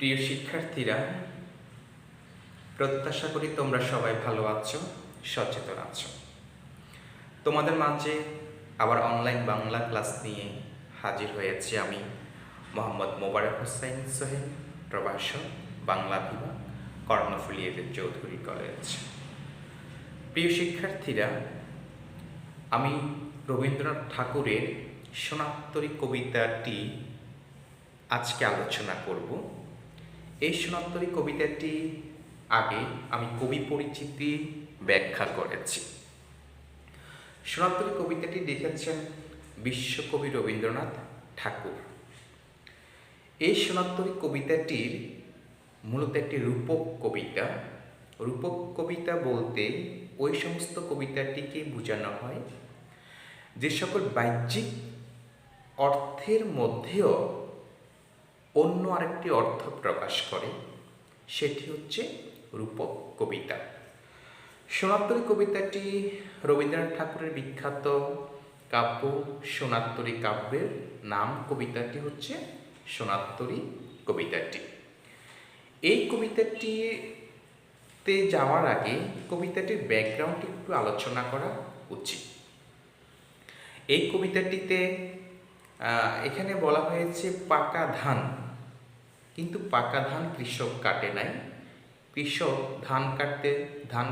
প্রিয় শিক্ষার্থীরা, প্রত্যাশা করি তোমরা সবাই ভালো আছো, সচেতন আছো। তোমাদের মাঝে আবার অনলাইন বাংলা ক্লাস নিয়ে হাজির হয়েছি আমি, মোহাম্মদ মোবারক হোসাইন সোহেল, প্রভাষক, বাংলা বিভাগ, কর্ণফুলী চৌধুরী কলেজ। প্রিয় শিক্ষার্থীরা, আমি রবীন্দ্রনাথ ঠাকুরের সোনাত্তরী কবিতাটি আজকে আলোচনা করব। এই সোনাত্তরী কবিতাটি আগে আমি কবি পরিচিতি ব্যাখ্যা করেছি। সোনাত্তরী কবিতাটি লিখেছেন বিশ্বকবি রবীন্দ্রনাথ ঠাকুর। এই সোনাত্তরী কবিতাটির মূলত একটি রূপক কবিতা। রূপক কবিতা বলতে ওই সমস্ত কবিতাটিকে বোঝানো হয় যে সকল বাহ্যিক অর্থের মধ্যেও অন্য আরেকটি অর্থ প্রকাশ করে, সেটি হচ্ছে রূপক কবিতা। সোনাত্তরী কবিতাটি রবীন্দ্রনাথ ঠাকুরের বিখ্যাত কাব্য সোনাত্তরী কাব্যের নাম। কবিতাটি হচ্ছে সোনাত্তরী কবিতাটি। এই কবিতাটিতে যাওয়ার আগে কবিতাটির ব্যাকগ্রাউন্ড একটু আলোচনা করা উচিত। এই কবিতাটিতে এখানে বলা হয়েছে পাকা ধান, কিন্তু পাকা ধান কৃষক কাটে নাই। কৃষক ধান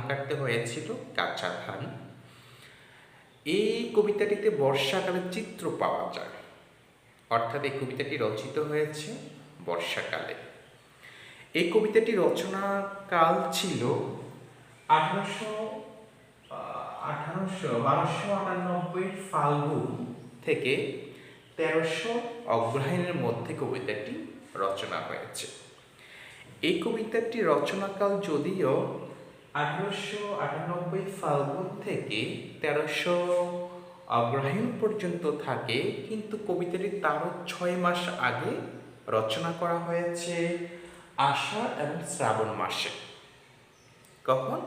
কাটতে হয়েছিল কাঁচা ধান। এই কবিতাটিতে বর্ষাকালের চিত্র পাওয়া যায়, অর্থাৎ এই কবিতাটি রচিত হয়েছে বর্ষাকালে। এই কবিতাটি রচনাকাল ছিল 1298 ফাল্গুন থেকে 1300 অগ্রহায়ণের মধ্যে কবিতাটি রচনা হয়েছে। এই কবিতাটি রচনাকাল যদিও 1898 ফাল্গুন থেকে 1300 অগ্রহায়ণ পর্যন্ত থাকে, কিন্তু কবিতাটি তারও 6 মাস আগে রচনা করা হয়েছে আষাঢ় এবং শ্রাবণ মাসে। কখন?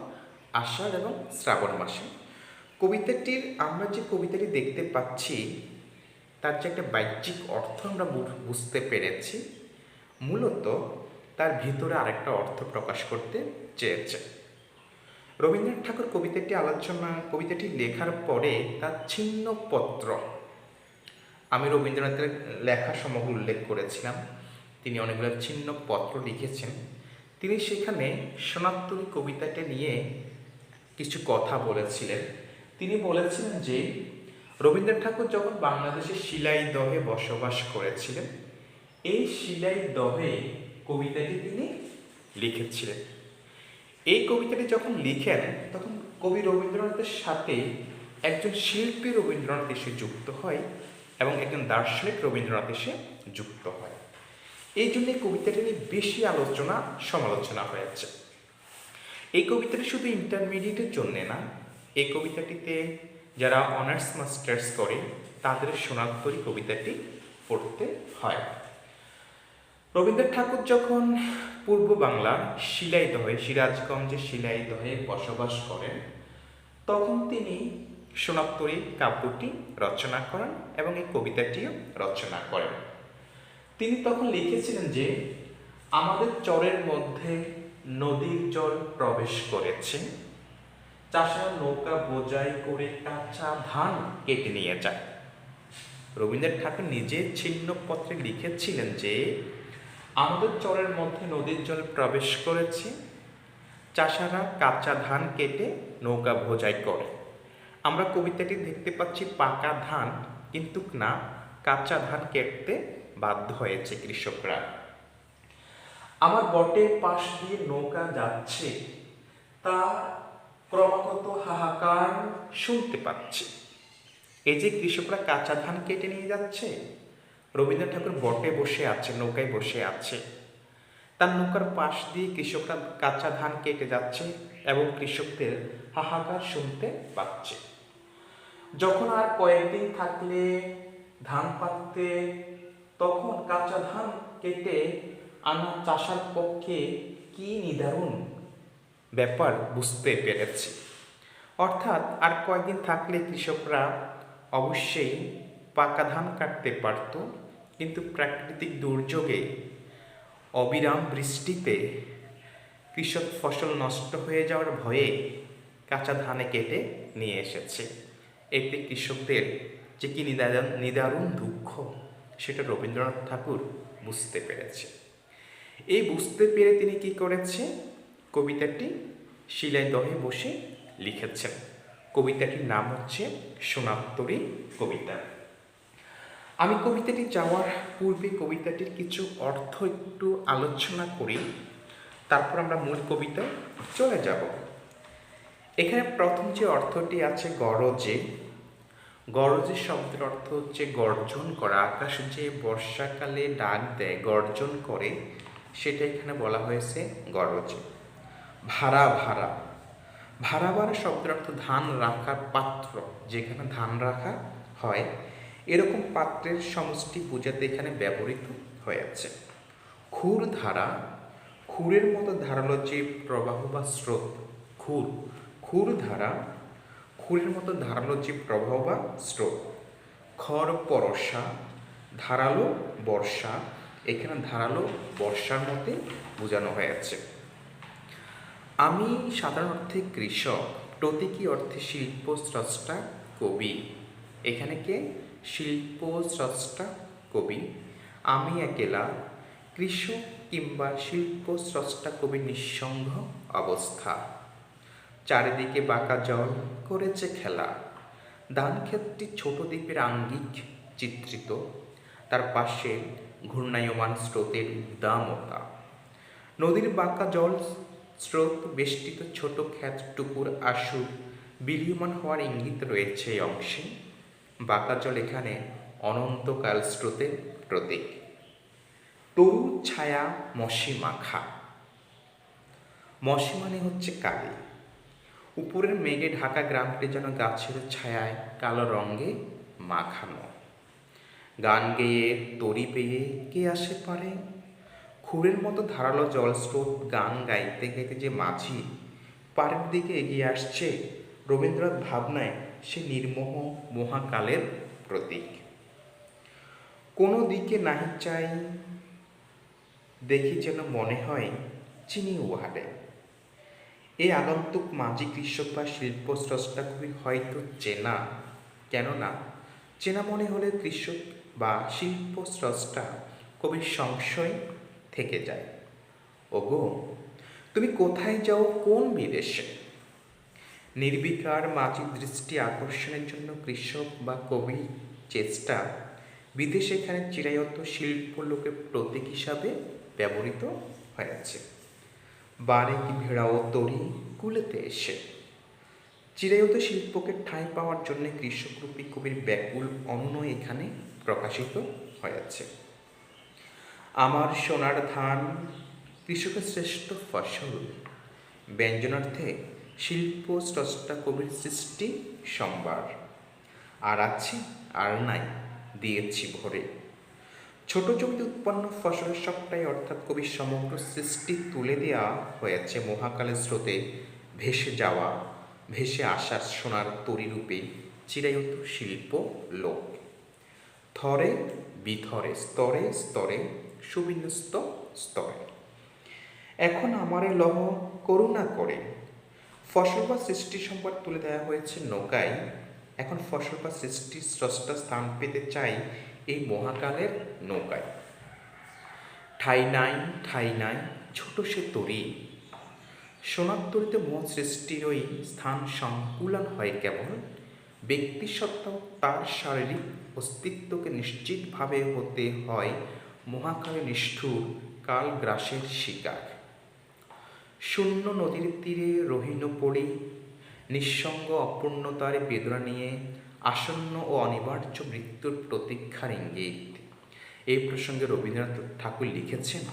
আষাঢ় এবং শ্রাবণ মাসে। আমরা যে কবিতাটি দেখতে পাচ্ছি তার যে একটা বাহ্যিক অর্থ আমরা বুঝতে পেরেছি, মূলত তার ভিতরে আরেকটা অর্থ প্রকাশ করতে চেয়েছে। রবীন্দ্রনাথ ঠাকুর কবিতাটি লেখার পরে তার ছিন্নপত্র, আমি রবীন্দ্রনাথের লেখা সমগ্র উল্লেখ করেছিলাম, তিনি অনেকগুলো ছিন্নপত্র লিখেছেন। তিনি সেখানে সোনাত্তরী কবিতাটা নিয়ে কিছু কথা বলেছিলেন। তিনি বলেছিলেন যে রবীন্দ্রনাথ ঠাকুর যখন বাংলাদেশের শিলাইদহে বসবাস করেছিলেন, এই শিলাইদহে কবিতাটি তিনি লিখেছিলেন। এই কবিতাটি যখন লিখেন তখন কবি রবীন্দ্রনাথের সাথে একজন শিল্পী রবীন্দ্রনাথ এসে যুক্ত হয় এবং একজন দার্শনিক রবীন্দ্রনাথ এসে যুক্ত হয়। এই জন্য কবিতাটি নিয়ে বেশি সমালোচনা হয়েছে। এই কবিতাটি শুধু ইন্টারমিডিয়েটের জন্য না, এই কবিতাটিতে যারা অনার্স মাস্টার্স করে তাদের সোনাত্তরী কবিতাটি পড়তে হয়। রবীন্দ্রনাথ ঠাকুর যখন পূর্ব বাংলার শিলাইদহে, সিরাজগঞ্জের শিলাইদহে বসবাস করেন, তখন তিনি সোনাত্তরী কাব্যটি রচনা করেন এবং এই কবিতাটিও রচনা করেন। তিনি তখন লিখেছিলেন যে আমাদের চরের মধ্যে নদীর জল প্রবেশ করেছে, চাষারা নৌকা বোঝাই করে কাঁচা ধান কেটে নিয়ে যায়। রবীন্দ্রনাথ ঠাকুর নিজে ছিন্নপত্রে লিখেছিলেন যে আমাদের চরের মধ্যে নদীর জল প্রবেশ করেছে, চাষারা কাঁচা ধান কেটে নৌকা বোঝাই করে। আমরা কবিতাটি দেখতে পাচ্ছি পাকা ধান, কিন্তু না, কাঁচা ধান কেটতে বাধ্য হয়েছে কৃষকরা। আমার বটের পাশ দিয়ে নৌকা যাচ্ছে, তা ক্রমাগত হাহাকার শুনতে পাচ্ছি। এই যে কৃষকরা কাঁচা ধান কেটে নিয়ে যাচ্ছে, রবীন্দ্রনাথ ঠাকুর বটে বসে আছে, নৌকায় বসে আছে, তার নৌকার পাশ দিয়ে কৃষকরা কাঁচা ধান কেটে যাচ্ছে এবং কৃষকদের হাহাকার শুনতে পাচ্ছে। যখন আর কয়েকদিন থাকলে ধান পাকতে, তখন কাঁচা ধান কেটে আনা চাষার পক্ষে কি নিদারুণ ব্যাপার বুঝতে পেরেছি। অর্থাৎ আর কয়েকদিন থাকলে কৃষকরা অবশ্যই পাকা ধান কাটতে পারত, কিন্তু প্রাকৃতিক দুর্যোগে অবিরাম বৃষ্টিতে কৃষক ফসল নষ্ট হয়ে যাওয়ার ভয়ে কাঁচা ধানে কেটে নিয়ে এসেছে। এতে কৃষকদের যে কি নিদারুণ দুঃখ সেটা রবীন্দ্রনাথ ঠাকুর বুঝতে পেরেছে। এই বুঝতে পেরে তিনি কি করেছে, কবিতাটি শিলাইদহে বসে লিখেছেন। কবিতাটির নাম হচ্ছে সোনার কবিতা। আমি কবিতাটি যাওয়ার পূর্বে কবিতাটির কিছু অর্থ একটু আলোচনা করি, তারপর আমরা মূল কবিতায় চলে যাব। এখানে প্রথম যে অর্থটি আছে গরজে, গরজে শব্দের অর্থ হচ্ছে গর্জন করা। আকাশ যে বর্ষাকালে ডাক দেয়, গর্জন করে, সেটা এখানে বলা হয়েছে গরজে। ভাড়া ভাড়া, ভাড়া ভাড়া শব্দের অর্থ ধান রাখার পাত্র, যেখানে ধান রাখা হয় এরকম পাত্রের সমষ্টি বোঝাতে এখানে ব্যবহৃত হয়েছে। খুর ধারা, খুরের মতো ধারালো যে প্রবাহ বা স্রোত, খুর, খুর ধারা, খুরের মতো ধারালো যে প্রবাহ বা স্রোত। খড় পরশা, ধারালো বর্ষা, এখানে ধারালো বর্ষার মধ্যে বোঝানো হয়েছে। আমি সাধারণ অর্থে কৃষক, প্রতীকী অর্থে শিল্প স্রষ্টা কবি। এখানে কে? শিল্প স্রষ্টা কবি। আমি একেলা, কৃষক কিংবা শিল্প স্রষ্টা কবি নিঃসঙ্গ অবস্থা। চারিদিকে বাঁকা জল করেছে খেলা। ধান ক্ষেতটি ছোট দ্বীপের আঙ্গিক চিত্রিত, তার পাশে ঘূর্ণায়মান স্রোতের উদ্দামতা। নদীর বাঁকা জল স্রোত বেষ্টিত ছোট ক্ষেতটুকুর আশু বিলীয়মান হওয়ার ইঙ্গিত রয়েছে এই অংশে। বাঁকা জল এখানে অনন্তকাল স্রোতের প্রতীক। তরু ছায়া মশি মাখা, মশি মানে হচ্ছে কালি। উপরের মেঘে ঢাকা গ্রামটি যেন গাছের ছায়ায় কালো রঙে মাখানো। গান গেয়ে তরি পেয়ে কে আসে পারে, খুরের মতো ধারালো জলস্রোত গান গাইতে গাইতে যে মাঝি পাড়ের দিকে এগিয়ে আসছে, রবীন্দ্রনাথ ভাবনায় সে নির্মোহ মহাকালের প্রতীক। কোনো দিকে নাহি চাই, দেখি যেন মনে হয় চিনি উহারে। এই আগন্তুক মাঝি কৃষক বা শিল্প স্রষ্টা কবি হয়তো চেনা, কেননা চেনা মনে হলে কৃষক বা শিল্প স্রষ্টা কবির সংশয় থেকে যায়। ওগো তুমি কোথায় যাও কোন বিদেশে? নির্বিকার মাঝি দৃষ্টি আকর্ষণের জন্য কৃষক বা কবির চেষ্টা বিদেশে এখানে চিরায়ত শিল্প লোকের প্রতীক হিসাবে ব্যবহৃত হয়েছে। বারেক ভেড়াও তরি কুলেতে এসে, চিরায়ত শিল্পকে ঠাঁই পাওয়ার জন্য কৃষকরূপী কবির ব্যাকুল অনুনয় এখানে প্রকাশিত হয়েছে। আমার সোনার ধান কৃষকের শ্রেষ্ঠ ফসল, ব্যঞ্জনার্থে শিল্প স্রষ্টা কবির সৃষ্টি সম্ভার। আর আছে আর নাই দিয়েছি ভরে, ছোট জমিতে উৎপন্ন ফসলের সবটাই অর্থাৎ কবির সমগ্র সৃষ্টি তুলে দেওয়া হয়েছে মহাকালের স্রোতে ভেসে যাওয়া, ভেসে আসার সোনার তরিরূপে চিরায়ত শিল্প লোক। থরে বিথরে, স্তরে স্তরে, সুবিন্যস্ত স্তরে। এখন আমারে লহ করুণা করে, ফসল বা সৃষ্টি সম্পদ তুলে দেওয়া হয়েছে নৌকায়। এখন ফসল বা সৃষ্টির স্রষ্টা স্থান পেতে চাই এই মহাকালের নৌকায়। ঠাই নাই ছোট সে তরি, সোনার তরিতে মহৎ সৃষ্টির ওই স্থান সংকুলন হয় কেবল ব্যক্তিসত্তা তার শারীরিক অস্তিত্বকে নিশ্চিতভাবে হতে হয় মহাকালে নিষ্ঠুর কাল গ্রাসের শিকার। শূন্য নদীর তীরে রহিল পড়ি, নিঃসঙ্গ অপূর্ণতার বেদনা নিয়ে আসন্ন ও অনিবার্য মৃত্যুর প্রতীক্ষার ইঙ্গিত। এই প্রসঙ্গে রবীন্দ্রনাথ ঠাকুর লিখেছেন,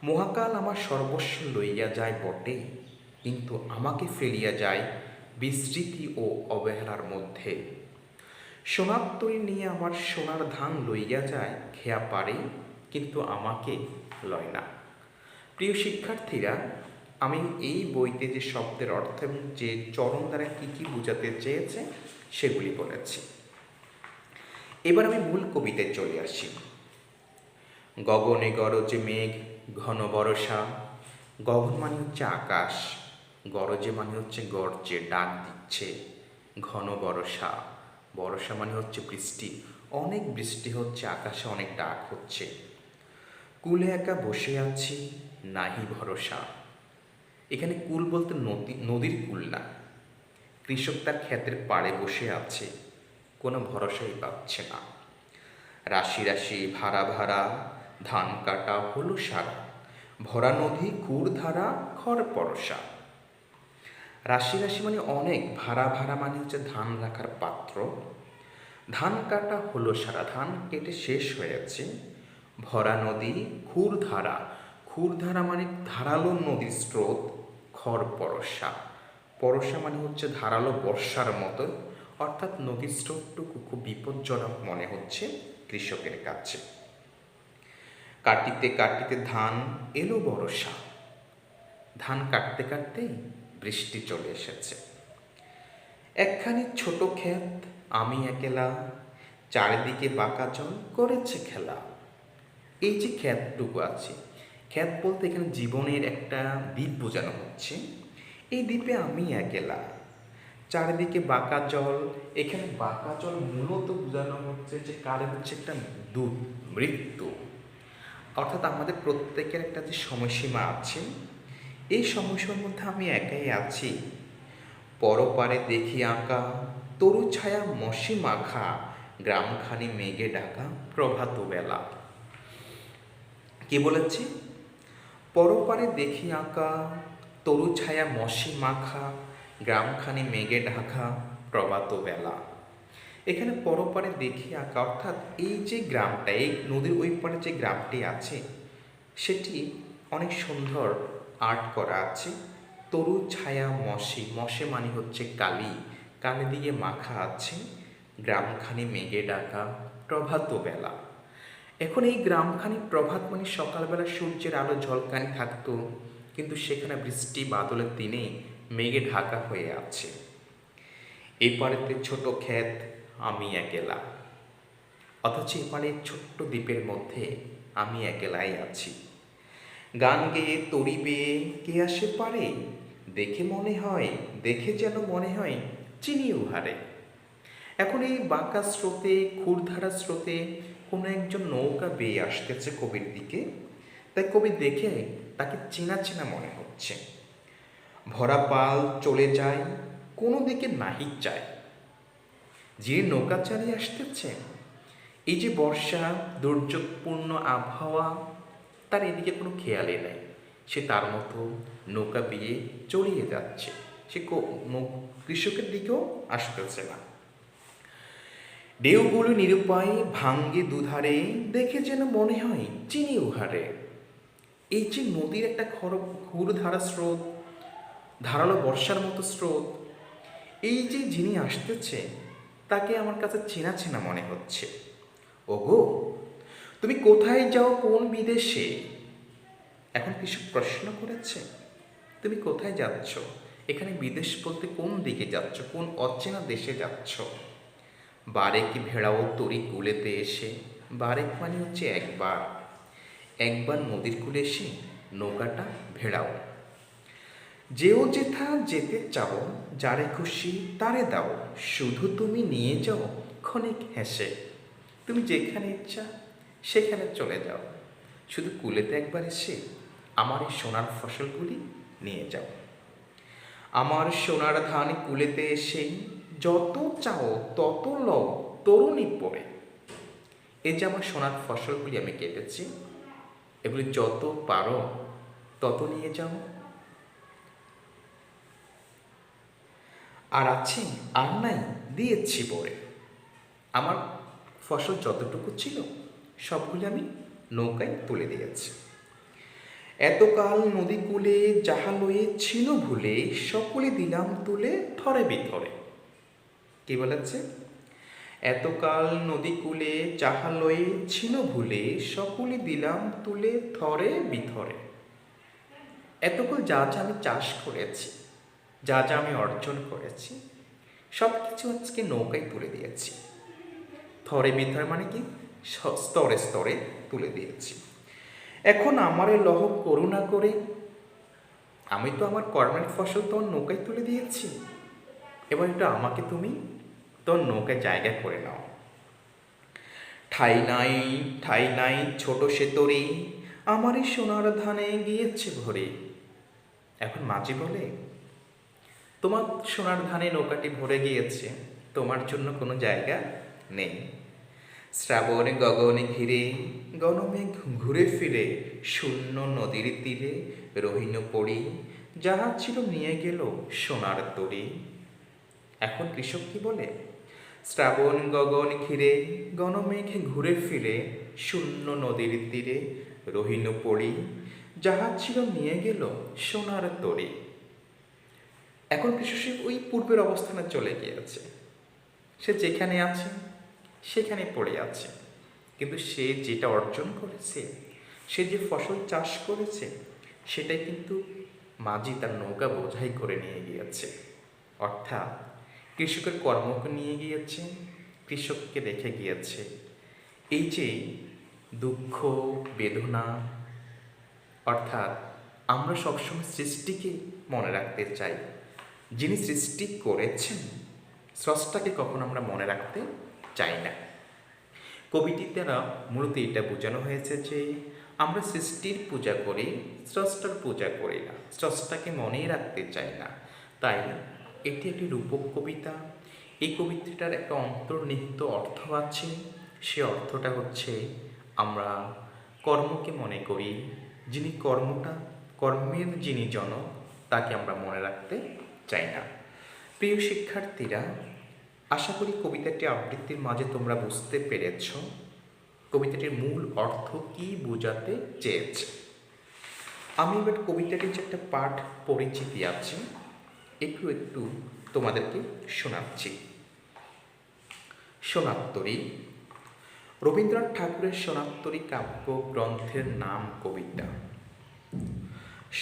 মহাকাল আমার সর্বস্ব লইয়া যায় বটে, কিন্তু আমাকে ফেলিয়া যায় বিস্মৃতি ও অবহেলার মধ্যে। সোনার তরি নিয়ে আমার সোনার ধান লইয়া যায় খেয়া পারে, কিন্তু আমাকে লয় না। প্রিয় শিক্ষার্থীরা, আমি এই বইতে যে শব্দের অর্থ এবং যে চরণ দ্বারা কী কী বোঝাতে চেয়েছে সেগুলি বলেছি। এবার আমি মূল কবিতায় চলে আসি। গগনে গরজে মেঘ ঘন বরষা, গগন মানে হচ্ছে আকাশ, গরজে মানে হচ্ছে গর্জে ডাক দিচ্ছে। ঘন বরষা, বরষা মানে হচ্ছে বৃষ্টি, অনেক বৃষ্টি হচ্ছে, আকাশে অনেক ডাক হচ্ছে। কুলে একা বসে আছি, নাহি ভরসা। এখানে কুল বলতে নদীর কুল না, কৃষক তার ক্ষেতের পাড়ে বসে আছে, কোনো ভরসাই পাচ্ছে না। রাশি রাশি ভাড়া ভাড়া, ধান কাটা হলো সারা, ভরা নদী কুর ধারা, খড় পরশা। রাশি রাশি মানে অনেক, ভাড়া ভাড়া মানে হচ্ছে ধান রাখার পাত্র। ধান কাটা হলো সারা, ধান কেটে শেষ হয়েছে। ভরা নদী ক্ষুরধারা, ক্ষুরধারা মানে ধারালো নদীর স্রোত। খড় পরশা, পরশা মানে হচ্ছে ধারালো বর্ষার মতো, অর্থাৎ নদীর স্রোতটুকু খুব বিপজ্জনক মনে হচ্ছে কৃষকের কাছে। কাটিতে কাটিতে ধান এলো বরষা, ধান কাটতে কাটতেই বৃষ্টি চলে এসেছে। একখানি ছোট ক্ষেত, আমি একেলা, চারিদিকে বাঁকা জল করেছে খেলা। এই যে ক্ষেতটুকু আছে, ক্ষেত বলতে এখানে জীবনের একটা দ্বীপ বোঝানো হচ্ছে। এই দ্বীপে আমি একেলা, চারিদিকে বাঁকা জল। এখানে বাঁকা জল মূলত বোঝানো হচ্ছে যে কারে হচ্ছে একটা মৃত্যু, অর্থাৎ আমাদের প্রত্যেকের একটা যে সময়সীমা আছে, এই সময়সীমার মধ্যে আমি একাই আছি। পরপারে দেখি আঁকা, তরু ছায়া মশি মাখা, গ্রামখানি মেঘে ঢাকা প্রভাত বেলা। কে বলেছি? পরপারে দেখি আঁকা, তরু ছায়া মশি মাখা, গ্রামখানি মেঘে ঢাকা প্রভাত বেলা। এখানে পরপারে দেখি আঁকা, অর্থাৎ এই যে গ্রামটা, এই নদীর ওই পারে যে গ্রামটি আছে, সেটি অনেক সুন্দর আর্ট করা আছে। তরু ছায়া মশে, মশে মানে হচ্ছে কালি, কালি দিয়ে মাখা আছে। গ্রামখানি মেঘে ডাকা প্রভাত বেলা। এখন এই গ্রামখানি, প্রভাত মানে সকালবেলা সূর্যের আলো ঝলকানি থাকতো, কিন্তু সেখানে বৃষ্টি বাদলের দিনে মেঘে ঢাকা হয়ে আছে। এই পাড়েতে ছোট ক্ষেত, আমি একেলা, অথচ এপারে ছোট্ট দ্বীপের মধ্যে আমি একেলাই আছি। গান গেয়ে তরি বেয়ে কে আসে পারে, দেখে মনে হয়, দেখে যেন মনে হয় চিনি উহারে। এখন এই বাঁকা স্রোতে, ক্ষুরধারা স্রোতে কোনো একজন নৌকা বেয়ে আসতেছে কবির দিকে, তাই কবি দেখে তাকে চেনা চেনা মনে হচ্ছে। ভরা পাল চলে যায়, কোনো দিকে নাহি চায়। যে নৌকা চালিয়ে আসতেছে, এই যে বর্ষা, দুর্যোগপূর্ণ আবহাওয়া, তার এদিকে কোনো খেয়ালই নেই। সে তার মতো নৌকা বেয়ে চলিয়ে যাচ্ছে, সে কৃষকের দিকেও আসতেছে না। ঢেউগুলো নিরুপায় ভাঙ্গে দুধারে, দেখে যেন মনে হয় চিনি উহারে। এই যে নদীর একটা ঘুরধারা স্রোত, ধারালো বর্ষার মতো স্রোত, এই যে যিনি আসতেছে তাকে আমার কাছে চেনা চেনা মনে হচ্ছে। ওগো, তুমি কোথায় যাও কোন বিদেশে? এখন কৃষক প্রশ্ন করেছে, তুমি কোথায় যাচ্ছ? এখানে বিদেশ বলতে কোন দিকে যাচ্ছ, কোন অচেনা দেশে যাচ্ছ? বারেক ভেড়াও তরি কুলেতে এসে, বারেক মানে হচ্ছে একবার, একবার নদীর কূলে এসে নৌকাটা ভেড়াও। যেও যেথা যেতে চাও, যারে খুশি তারে দাও, শুধু তুমি নিয়ে যাও ক্ষণিক হেসে। তুমি যেখানে ইচ্ছা সেখানে চলে যাও, শুধু কুলেতে একবার এসে আমার এই সোনার ফসলগুলি নিয়ে যাও। আমার সোনার ধান কুলেতে এসেই যত চাও তত লও তরুণী পড়ে। এই যে আমার সোনার ফসলগুলি আমি কেটেছি, এগুলি যত পারো তত নিয়ে যাও। আর আছে আর নাই দিয়েছি পরে। আমার ফসল যতটুকু ছিল সবগুলি আমি নৌকায় তুলে দিয়েছি। এতকাল নদী কূলে যাহা লয়ে ছিল ভুলে, সকলে দিলাম তুলে থরে বিথরে। কি বলেছে? এতকাল নদী কূলে যাহা লয়ে ছিল ভুলে, সকলে দিলাম তুলে থরে বিথরে। এতকাল যা যা আমি চাষ করেছি, যা যা আমি অর্জন করেছি, সব কিছু আজকে নৌকায় তুলে দিয়েছি। থরে বিথরে মানে কি? স্তরে স্তরে তুলে দিয়েছি। এখন আমারে লহ করুণা করে, আমি তো আমার কর্মের ফসল তোমার নৌকায় তুলে দিয়েছি, এবার এটা আমাকে তুমি তোমার নৌকায় জায়গা করে নাও। ঠাই নাই, ঠাই নাই ছোট সে তরি, আমারই সোনার ধানে গিয়েছে ভরে। এখন মাঝি বলে, তোমার সোনার ধানে নৌকাটি ভরে গিয়েছে, তোমার জন্য কোনো জায়গা নেই। শ্রাবণে গগনে ঘিরে, গণমেঘ ঘুরে ফিরে, শূন্য নদীর তীরে রহিন পড়ি, জাহাজ ছিল নিয়ে গেল সোনার তরী। এখন কৃষক কি বলে, শ্রাবণ গগন ঘিরে, গণমেঘ ঘুরে ফিরে, শূন্য নদীর তীরে রহিন পড়ি, জাহাজ ছিল নিয়ে গেল সোনার তরী। এখন কৃষক ওই পূর্বের অবস্থানে চলে গিয়েছে, সে যেখানে আছে সেখানে পড়ে আছে, কিন্তু সে যেটা অর্জন করেছে, সে যে ফসল চাষ করেছে, সেটাই কিন্তু মাঝি তার নৌকা বোঝাই করে নিয়ে গিয়েছে। অর্থাৎ কৃষকের কর্মকে নিয়ে গিয়েছে, কৃষককে রেখে গিয়েছে। এই যে দুঃখ বেদনা, অর্থাৎ আমরা সবসময় সৃষ্টিকে মনে রাখতে চাই, যিনি সৃষ্টি করেছেন স্রষ্টাকে কখনো আমরা মনে রাখতে চাই না। কবিটির দ্বারা মূলত এটা বোঝানো হয়েছে যে আমরা সৃষ্টির পূজা করি, স্রষ্টার পূজা করি না, স্রষ্টাকে মনেই রাখতে চাই না। তাই এটি একটি রূপক কবিতা। এই কবিতাটার একটা অন্তর্নিহিত অর্থ আছে। সে অর্থটা হচ্ছে, আমরা কর্মকে মনে করি, যিনি কর্মের যিনি জনক, তাকে আমরা মনে রাখতে চাই না। প্রিয় শিক্ষার্থীরা, আশা করি কবিতাটি আবৃত্তির মাঝে তোমরা বুঝতে পেরেছ কবিতাটির মূল অর্থ কি বোঝাতে চেয়েছে। আমি এবার কবিতাটির যে একটা পাঠ পরিচিতি আছে একটু একটু তোমাদেরকে শোনাচ্ছি। সোনাত্তরী। রবীন্দ্রনাথ ঠাকুরের সোনাত্তরী কাব্য গ্রন্থের নাম কবিতা।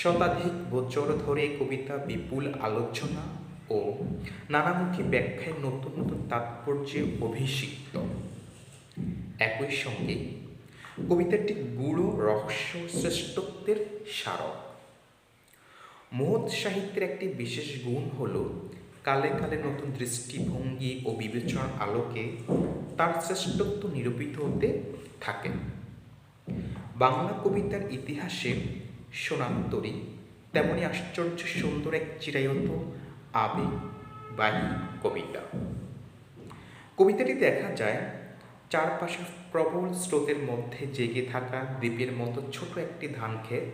শতাধিক বছর ধরে কবিতা বিপুল আলোচনা ও নানামুখী ব্যাখ্যায় নতুন নতুন তাৎপর্যে অভিষিক্ত। একই সঙ্গে কবিতাটি গূঢ় রহস্য শ্রেষ্ঠত্বের স্মারক। মহৎ সাহিত্যের একটি বিশেষ গুণ হল কালে কালে নতুন দৃষ্টিভঙ্গি ও বিবেচনার আলোকে তার শ্রেষ্ঠত্ব নিরূপিত হতে থাকে। বাংলা কবিতার ইতিহাসে সোনাত্তরী তেমনি আশ্চর্য সুন্দর এক চিরায়ত আবেগবাহী কবিতা। কবিতাটি দেখা যায় চারপাশে প্রবল স্রোতের মধ্যে জেগে থাকা দ্বীপের মতো ছোট একটি ধানক্ষেত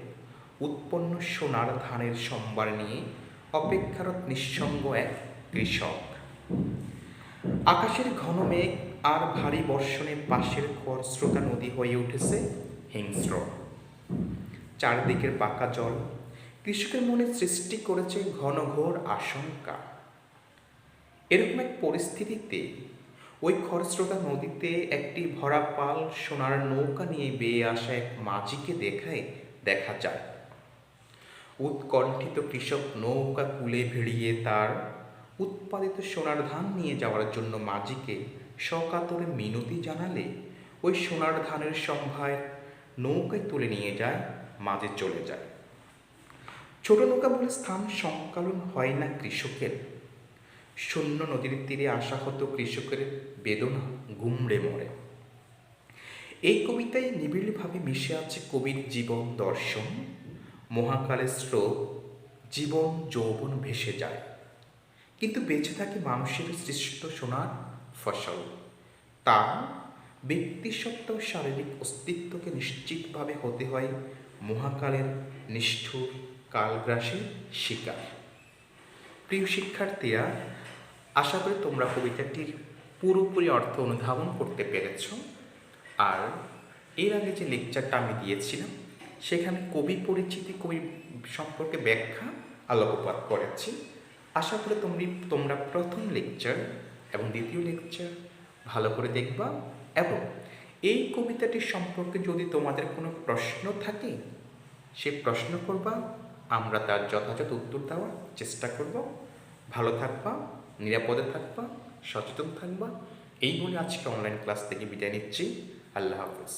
উৎপন্ন সোনার ধানের সম্ভার নিয়ে অপেক্ষারত নিঃসঙ্গ এক কৃষক। আকাশের ঘন মেঘ আর ভারী বর্ষণে পাশের খরস্রোতা নদী হয়ে উঠেছে হিংস্র। চারদিকের বাঁকা জল কৃষকের মনে সৃষ্টি করেছে ঘনঘোর আশঙ্কা। এরকম এক পরিস্থিতিতে ওই খরস্রোতা নদীতে একটি ভরা পাল সোনার নৌকা নিয়ে বেয়ে আসা এক মাঝিকে দেখা যায়। উৎকণ্ঠিত কৃষক নৌকা কূলে ভিড়িয়ে তার উৎপাদিত সোনার ধান নিয়ে যাওয়ার জন্য মাঝিকে সকাতরে মিনতি জানালে ওই সোনার ধানের সম্ভার নৌকায় তুলে নিয়ে যায়, মাঝে চলে যায়। ছোট নৌকা বলে স্থান সংকলন হয় না কৃষকের। শূন্য নদীর তীরে আসা হতো কৃষকের বেদনা গুমড়ে মরে। এই কবিতায় নিবিড়ভাবে মিশে আছে কবির জীবন দর্শন। মহাকালের স্রোত জীবন যৌবন ভেসে যায়, কিন্তু বেঁচে থাকে মানুষের সৃষ্ট সোনার ফসল। তার ব্যক্তিসত্ত্ব ও শারীরিক অস্তিত্বকে নিশ্চিতভাবে হতে হয় মহাকালের নিষ্ঠুর কালগ্রাসের শিকার। প্রিয় শিক্ষার্থীরা, আশা করি তোমরা কবিতাটির পুরোপুরি অর্থ অনুধাবন করতে পেরেছ। আর এর আগে যে লেকচারটা আমি দিয়েছিলাম সেখানে কবি পরিচিতি, কবি সম্পর্কে ব্যাখ্যা আলোকপাত করেছি। আশা করি তোমরা প্রথম লেকচার এবং দ্বিতীয় লেকচার ভালো করে দেখবা, এবং এই কবিতাটি সম্পর্কে যদি তোমাদের কোনো প্রশ্ন থাকে সে প্রশ্ন করবা, আমরা তার যথাযথ উত্তর দেওয়ার চেষ্টা করব। ভালো থাকবা, নিরাপদে থাকবা, সচেতন থাকবা, এই বলে আজকে অনলাইন ক্লাস থেকে বিদায় নিচ্ছি। আল্লাহ হাফেজ।